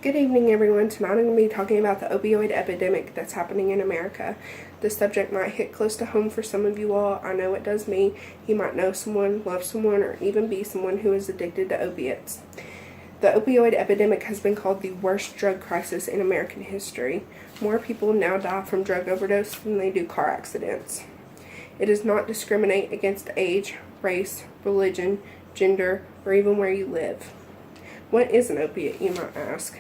Good evening, everyone. Tonight I'm going to be talking about the opioid epidemic that's happening in America. This subject might hit close to home for some of you all. I know it does me. You might know someone, love someone, or even be someone who is addicted to opiates. The opioid epidemic has been called the worst drug crisis in American history. More people now die from drug overdose than they do car accidents. It does not discriminate against age, race, religion, gender, or even where you live. What is an opiate, you might ask?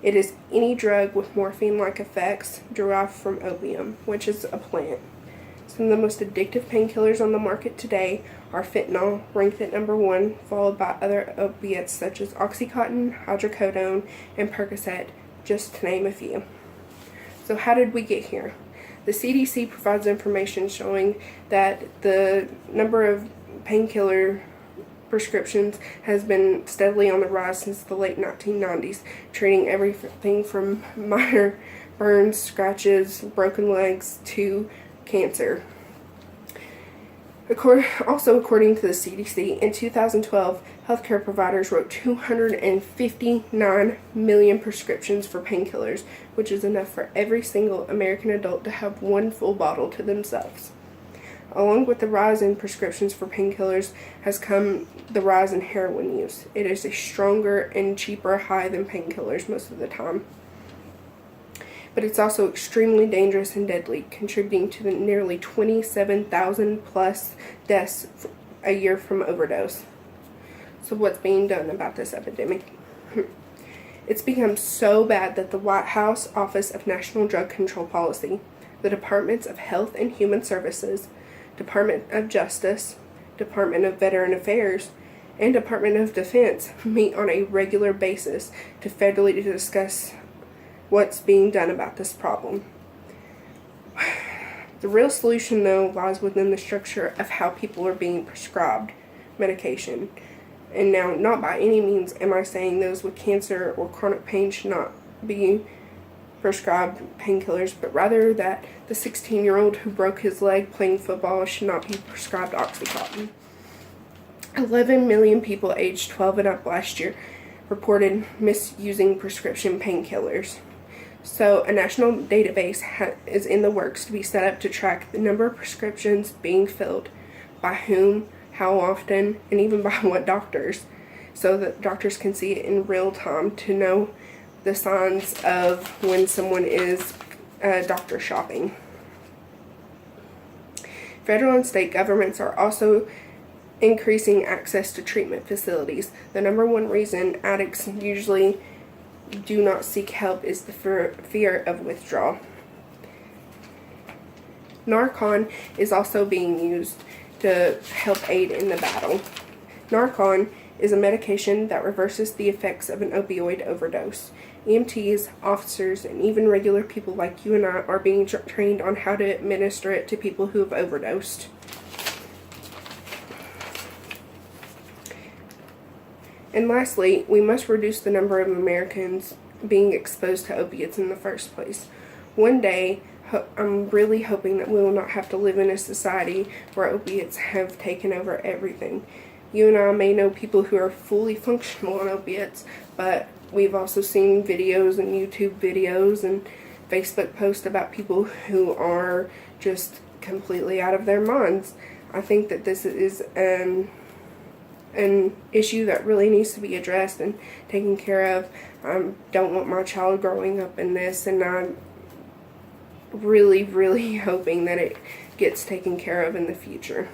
It is any drug with morphine-like effects derived from opium, which is a plant. Some of the most addictive painkillers on the market today are fentanyl, ranked at number 1, followed by other opiates such as Oxycontin, hydrocodone, and Percocet, just to name a few. So how did we get here? The CDC provides information showing that the number of painkiller prescriptions has been steadily on the rise since the late 1990s, treating everything from minor burns, scratches, broken legs to cancer. According to the CDC, in 2012, healthcare providers wrote 259 million prescriptions for painkillers, which is enough for every single American adult to have one full bottle to themselves. Along with the rise in prescriptions for painkillers has come the rise in heroin use. It is a stronger and cheaper high than painkillers most of the time. But it's also extremely dangerous and deadly, contributing to the nearly 27,000 plus deaths a year from overdose. So what's being done about this epidemic? It's become so bad that the White House Office of National Drug Control Policy, the Departments of Health and Human Services, Department of Justice, Department of Veteran Affairs, and Department of Defense meet on a regular basis to federally discuss what's being done about this problem. The real solution, though, lies within the structure of how people are being prescribed medication. And now, not by any means am I saying those with cancer or chronic pain should not be prescribed painkillers, but rather that the 16-year-old who broke his leg playing football should not be prescribed Oxycontin. 11 million people aged 12 and up last year reported misusing prescription painkillers. So a national database is in the works to be set up to track the number of prescriptions being filled, by whom, how often, and even by what doctors, so that doctors can see it in real time to know the signs of when someone is doctor shopping. Federal and state governments are also increasing access to treatment facilities. The number one reason addicts usually do not seek help is the fear of withdrawal. Narcan is also being used to help aid in the battle. Narcan is a medication that reverses the effects of an opioid overdose. EMTs, officers, and even regular people like you and I are being trained on how to administer it to people who have overdosed. And lastly, we must reduce the number of Americans being exposed to opiates in the first place. One day, I'm really hoping that we will not have to live in a society where opiates have taken over everything. You and I may know people who are fully functional on opiates, but we've also seen videos and YouTube videos and Facebook posts about people who are just completely out of their minds. I think that this is an issue that really needs to be addressed and taken care of. I don't want my child growing up in this, and I'm really, really hoping that it gets taken care of in the future.